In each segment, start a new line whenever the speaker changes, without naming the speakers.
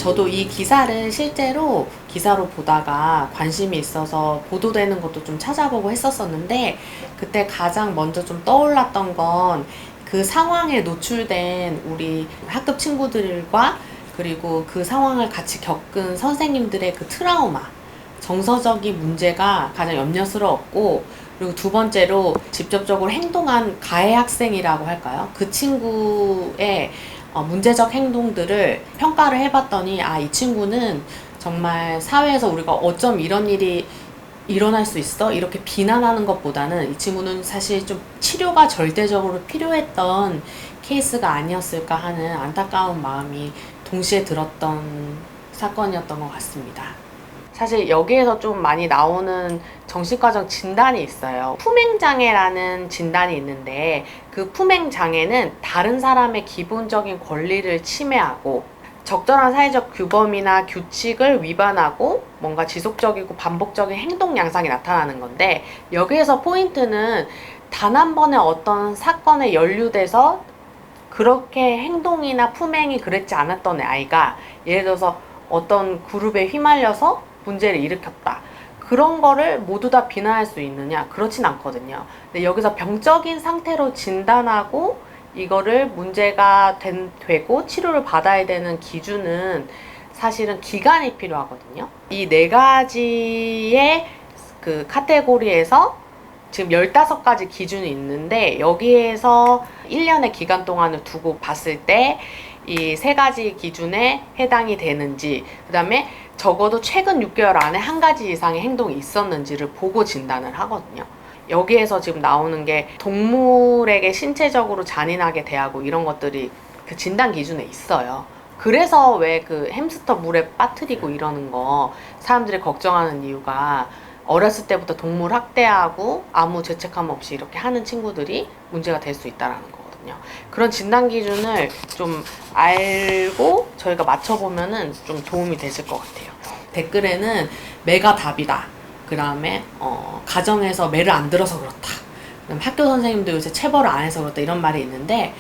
저도 이 기사를 실제로 기사로 보다가 관심이 있어서 보도되는 것도 좀 찾아보고 했었었는데, 그때 가장 먼저 좀 떠올랐던 건 그 상황에 노출된 우리 학급 친구들과, 그리고 그 상황을 같이 겪은 선생님들의 그 트라우마, 정서적인 문제가 가장 염려스러웠고, 그리고 두 번째로 직접적으로 행동한 가해 학생이라고 할까요? 그 친구의 문제적 행동들을 평가를 해봤더니, 아, 이 친구는 정말 사회에서 우리가 어쩜 이런 일이 일어날 수 있어? 이렇게 비난하는 것보다는 이 친구는 사실 좀 치료가 절대적으로 필요했던 케이스가 아니었을까 하는 안타까운 마음이 동시에 들었던 사건이었던 것 같습니다. 사실 여기에서 좀 많이 나오는 정신과적 진단이 있어요. 품행장애라는 진단이 있는데, 그 품행장애는 다른 사람의 기본적인 권리를 침해하고 적절한 사회적 규범이나 규칙을 위반하고 뭔가 지속적이고 반복적인 행동 양상이 나타나는 건데, 여기에서 포인트는 단 한 번의 어떤 사건에 연루돼서 그렇게 행동이나 품행이 그랬지 않았던 아이가 예를 들어서 어떤 그룹에 휘말려서 문제를 일으켰다, 그런 거를 모두 다 비난할 수 있느냐? 그렇진 않거든요. 근데 여기서 병적인 상태로 진단하고 이거를 문제가 되고 치료를 받아야 되는 기준은 사실은 기간이 필요하거든요. 이 네 가지의 그 카테고리에서 지금 15가지 기준이 있는데, 여기에서 1년의 기간 동안을 두고 봤을 때 이 세 가지 기준에 해당이 되는지, 그 다음에 적어도 최근 6개월 안에 한 가지 이상의 행동이 있었는지를 보고 진단을 하거든요. 여기에서 지금 나오는 게 동물에게 신체적으로 잔인하게 대하고 이런 것들이 그 진단 기준에 있어요. 그래서 왜 그 햄스터 물에 빠뜨리고 이러는 거 사람들이 걱정하는 이유가, 어렸을 때부터 동물 학대하고 아무 죄책감 없이 이렇게 하는 친구들이 문제가 될 수 있다라는 거거든요. 그런 진단 기준을 좀 알고 저희가 맞춰보면은 좀 도움이 되실 것 같아요. 댓글에는 매가 답이다, 그 다음에 가정에서 매를 안 들어서 그렇다, 그다음 학교 선생님도 요새 체벌을 안 해서 그렇다, 이런 말이 있는데,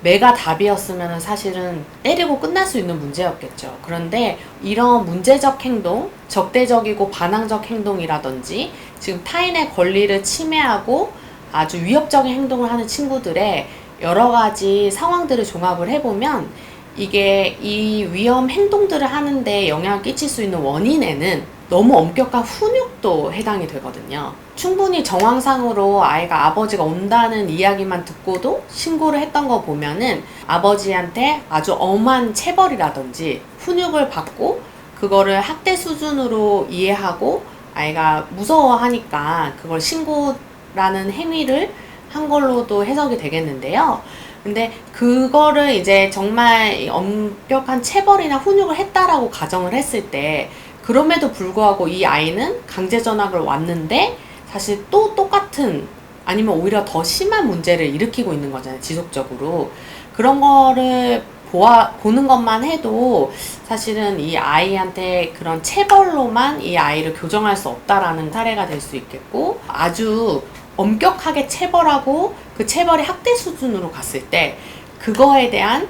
매가 답이었으면 사실은 때리고 끝날 수 있는 문제였겠죠. 그런데 이런 문제적 행동, 적대적이고 반항적 행동이라든지 지금 타인의 권리를 침해하고 아주 위협적인 행동을 하는 친구들의 여러 가지 상황들을 종합을 해보면, 이게 이 위험 행동들을 하는데 영향을 끼칠 수 있는 원인에는 너무 엄격한 훈육도 해당이 되거든요. 충분히 정황상으로 아이가 아버지가 온다는 이야기만 듣고도 신고를 했던 거 보면은 아버지한테 아주 엄한 체벌이라든지 훈육을 받고 그거를 학대 수준으로 이해하고 아이가 무서워하니까 그걸 신고라는 행위를 한 걸로도 해석이 되겠는데요. 근데 그거를 이제 정말 엄격한 체벌이나 훈육을 했다라고 가정을 했을 때, 그럼에도 불구하고 이 아이는 강제 전학을 왔는데 사실 또 똑같은, 아니면 오히려 더 심한 문제를 일으키고 있는 거잖아요, 지속적으로. 그런 거를 보는 것만 해도 사실은 이 아이한테 그런 체벌로만 이 아이를 교정할 수 없다라는 사례가 될 수 있겠고, 아주 엄격하게 체벌하고 그 체벌이 학대 수준으로 갔을 때 그거에 대한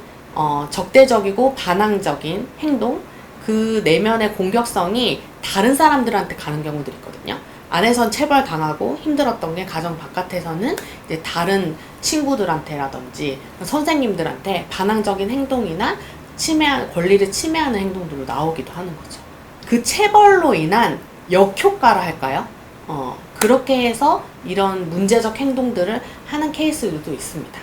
적대적이고 반항적인 행동, 그 내면의 공격성이 다른 사람들한테 가는 경우들이 있거든요. 안에선 체벌 당하고 힘들었던 게 가정 바깥에서는 이제 다른 친구들한테라든지 선생님들한테 반항적인 행동이나 권리를 침해하는 행동들로 나오기도 하는 거죠. 그 체벌로 인한 역효과라 할까요? 그렇게 해서 이런 문제적 행동들을 하는 케이스들도 있습니다.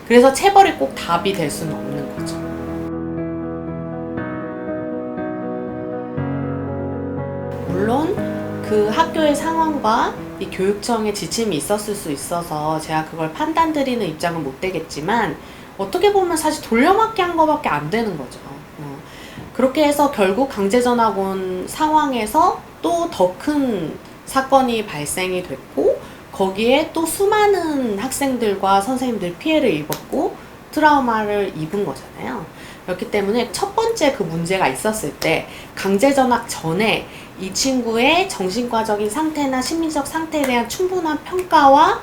그래서 체벌이 꼭 답이 될 수는 없는 거죠. 물론 그 학교의 상황과 이 교육청의 지침이 있었을 수 있어서 제가 그걸 판단드리는 입장은 못 되겠지만, 어떻게 보면 사실 돌려막기 한 거밖에 안 되는 거죠. 그렇게 해서 결국 강제전학 온 상황에서 또 더 큰 사건이 발생이 됐고, 거기에 또 수많은 학생들과 선생님들 피해를 입었고 트라우마를 입은 거잖아요. 그렇기 때문에 첫 번째 그 문제가 있었을 때 강제전학 전에 이 친구의 정신과적인 상태나 심리적 상태에 대한 충분한 평가와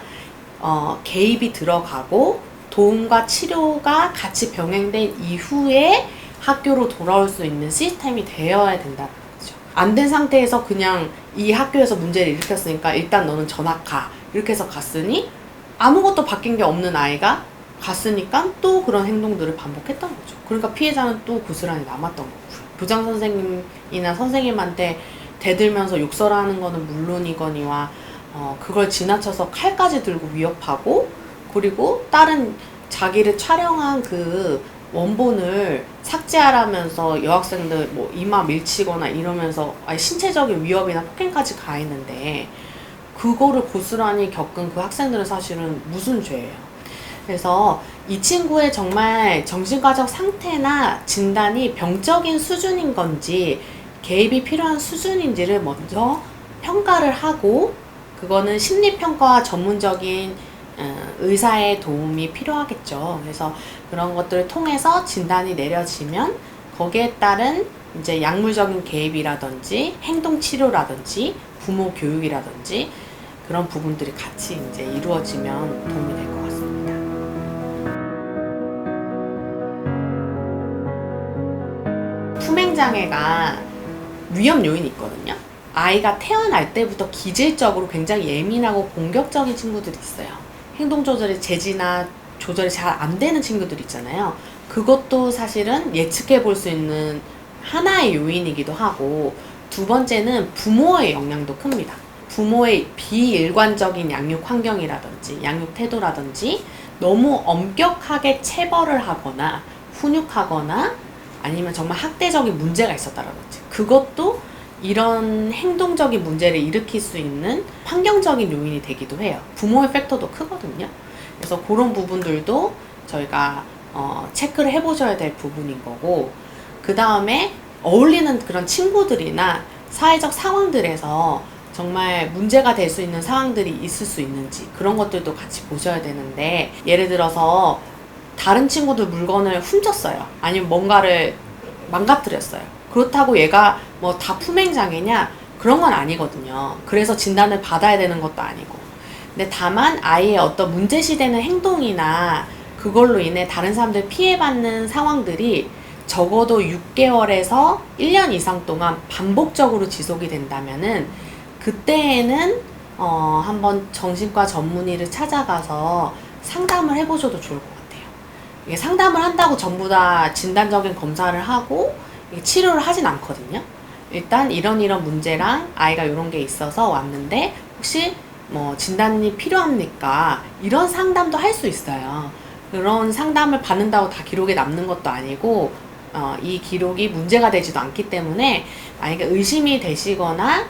개입이 들어가고 도움과 치료가 같이 병행된 이후에 학교로 돌아올 수 있는 시스템이 되어야 된다는 거죠. 안 된 상태에서 그냥 이 학교에서 문제를 일으켰으니까 일단 너는 전학 가. 이렇게 해서 갔으니 아무것도 바뀐 게 없는 아이가 갔으니까 또 그런 행동들을 반복했던 거죠. 그러니까 피해자는 또 고스란히 남았던 거고요. 교장 선생님이나 선생님한테 대들면서 욕설하는 거는 물론이거니와 그걸 지나쳐서 칼까지 들고 위협하고, 그리고 다른 자기를 촬영한 그 원본을 삭제하라면서 여학생들 뭐 이마 밀치거나 이러면서 아예 신체적인 위협이나 폭행까지 가했는데, 그거를 고스란히 겪은 그 학생들은 사실은 무슨 죄예요. 그래서 이 친구의 정말 정신과적 상태나 진단이 병적인 수준인 건지 개입이 필요한 수준인지를 먼저 평가를 하고, 그거는 심리평가와 전문적인 의사의 도움이 필요하겠죠. 그래서 그런 것들을 통해서 진단이 내려지면 거기에 따른 이제 약물적인 개입이라든지 행동치료라든지 부모 교육이라든지 그런 부분들이 같이 이제 이루어지면 도움이 될 것 같습니다. 품행장애가 위험 요인이 있거든요. 아이가 태어날 때부터 기질적으로 굉장히 예민하고 공격적인 친구들이 있어요. 행동 조절이 제지나 조절이 잘 안 되는 친구들 있잖아요. 그것도 사실은 예측해 볼 수 있는 하나의 요인이기도 하고, 두 번째는 부모의 영향도 큽니다. 부모의 비일관적인 양육 환경이라든지 양육 태도라든지 너무 엄격하게 체벌을 하거나 훈육하거나 아니면 정말 학대적인 문제가 있었다라든지, 그것도 이런 행동적인 문제를 일으킬 수 있는 환경적인 요인이 되기도 해요. 부모의 팩터도 크거든요. 그래서 그런 부분들도 저희가 체크를 해보셔야 될 부분인 거고, 그 다음에 어울리는 그런 친구들이나 사회적 상황들에서 정말 문제가 될 수 있는 상황들이 있을 수 있는지 그런 것들도 같이 보셔야 되는데, 예를 들어서 다른 친구들 물건을 훔쳤어요. 아니면 뭔가를 망가뜨렸어요. 그렇다고 얘가 뭐 다 품행장애냐? 그런 건 아니거든요. 그래서 진단을 받아야 되는 것도 아니고. 근데 다만 아이의 어떤 문제시되는 행동이나 그걸로 인해 다른 사람들 피해받는 상황들이 적어도 6개월에서 1년 이상 동안 반복적으로 지속이 된다면은, 그때에는 한번 정신과 전문의를 찾아가서 상담을 해보셔도 좋을 것 같아요. 이게 상담을 한다고 전부 다 진단적인 검사를 하고 치료를 하진 않거든요. 일단 이런 문제랑 아이가 이런 게 있어서 왔는데 혹시 뭐 진단이 필요합니까? 이런 상담도 할 수 있어요. 그런 상담을 받는다고 다 기록에 남는 것도 아니고, 이 기록이 문제가 되지도 않기 때문에 만약에 의심이 되시거나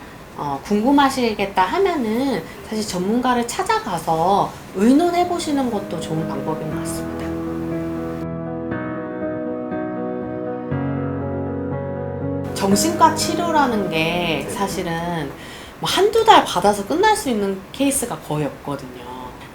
궁금하시겠다 하면은 사실 전문가를 찾아가서 의논해 보시는 것도 좋은 방법인 것 같습니다. 정신과 치료라는 게 사실은 뭐 한두 달 받아서 끝날 수 있는 케이스가 거의 없거든요.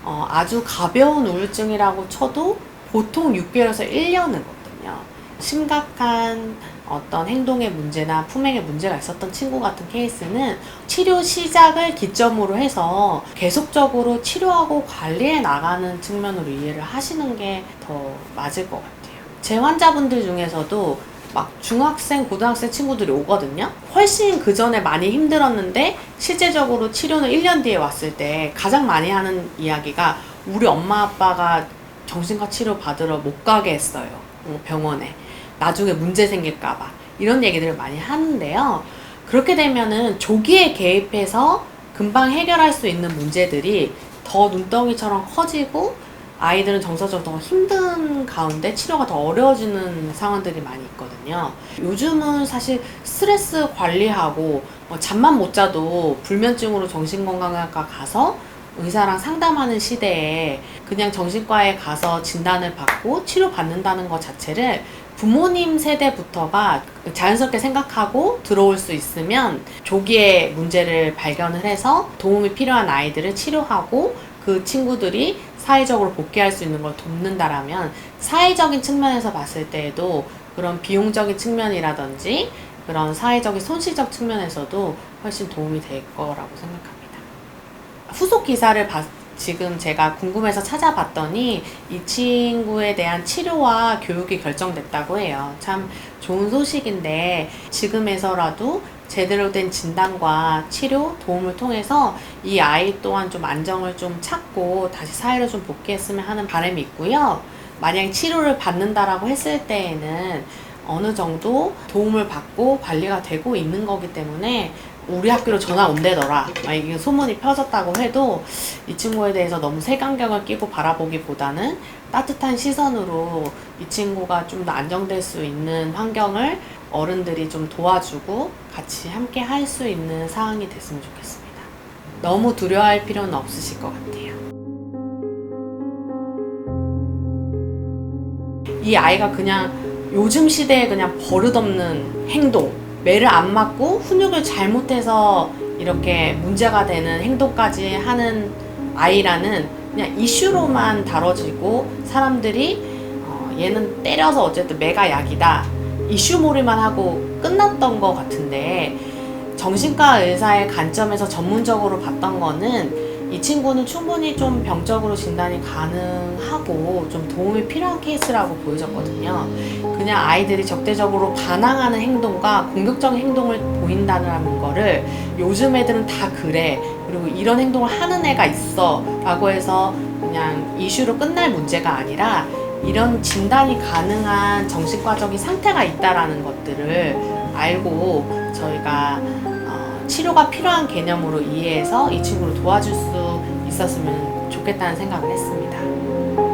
아주 가벼운 우울증이라고 쳐도 보통 6개월에서 1년이거든요. 심각한 어떤 행동의 문제나 품행의 문제가 있었던 친구 같은 케이스는 치료 시작을 기점으로 해서 계속적으로 치료하고 관리해 나가는 측면으로 이해를 하시는 게 더 맞을 것 같아요. 제 환자분들 중에서도 막 중학생, 고등학생 친구들이 오거든요. 훨씬 그 전에 많이 힘들었는데 실제적으로 치료는 1년 뒤에 왔을 때 가장 많이 하는 이야기가 우리 엄마 아빠가 정신과 치료 받으러 못 가게 했어요. 병원에. 나중에 문제 생길까봐. 이런 얘기들을 많이 하는데요. 그렇게 되면은 조기에 개입해서 금방 해결할 수 있는 문제들이 더 눈덩이처럼 커지고 아이들은 정서적으로 더 힘든 가운데 치료가 더 어려워지는 상황들이 많이 있거든요. 요즘은 사실 스트레스 관리하고 잠만 못 자도 불면증으로 정신건강의학과 가서 의사랑 상담하는 시대에 그냥 정신과에 가서 진단을 받고 치료받는다는 것 자체를 부모님 세대부터가 자연스럽게 생각하고 들어올 수 있으면 조기에 문제를 발견을 해서 도움이 필요한 아이들을 치료하고 그 친구들이 사회적으로 복귀할 수 있는 걸 돕는다라면 사회적인 측면에서 봤을 때에도 그런 비용적인 측면이라든지 그런 사회적인 손실적 측면에서도 훨씬 도움이 될 거라고 생각합니다. 후속 기사를 지금 제가 궁금해서 찾아봤더니 이 친구에 대한 치료와 교육이 결정됐다고 해요. 참 좋은 소식인데 지금에서라도 제대로 된 진단과 치료 도움을 통해서 이 아이 또한 좀 안정을 좀 찾고 다시 사회로 좀 복귀했으면 하는 바람이 있고요. 만약 치료를 받는다라고 했을 때에는 어느 정도 도움을 받고 관리가 되고 있는 거기 때문에 우리 학교로 전화 온대더라. 이게 소문이 펴졌다고 해도 이 친구에 대해서 너무 색안경을 끼고 바라보기보다는 따뜻한 시선으로 이 친구가 좀 더 안정될 수 있는 환경을 어른들이 좀 도와주고 같이 함께 할 수 있는 상황이 됐으면 좋겠습니다. 너무 두려워할 필요는 없으실 것 같아요. 이 아이가 그냥 요즘 시대에 그냥 버릇없는 행동, 매를 안 맞고 훈육을 잘못해서 이렇게 문제가 되는 행동까지 하는 아이라는 그냥 이슈로만 다뤄지고 사람들이 얘는 때려서 어쨌든 매가 약이다 이슈몰이만 하고 끝났던 것 같은데, 정신과 의사의 관점에서 전문적으로 봤던 거는 이 친구는 충분히 좀 병적으로 진단이 가능하고 좀 도움이 필요한 케이스라고 보여졌거든요. 그냥 아이들이 적대적으로 반항하는 행동과 공격적인 행동을 보인다는 거를 요즘 애들은 다 그래, 그리고 이런 행동을 하는 애가 있어 라고 해서 그냥 이슈로 끝날 문제가 아니라 이런 진단이 가능한 정신과적인 상태가 있다라는 것들을 알고 저희가 치료가 필요한 개념으로 이해해서 이 친구를 도와줄 수 있었으면 좋겠다는 생각을 했습니다.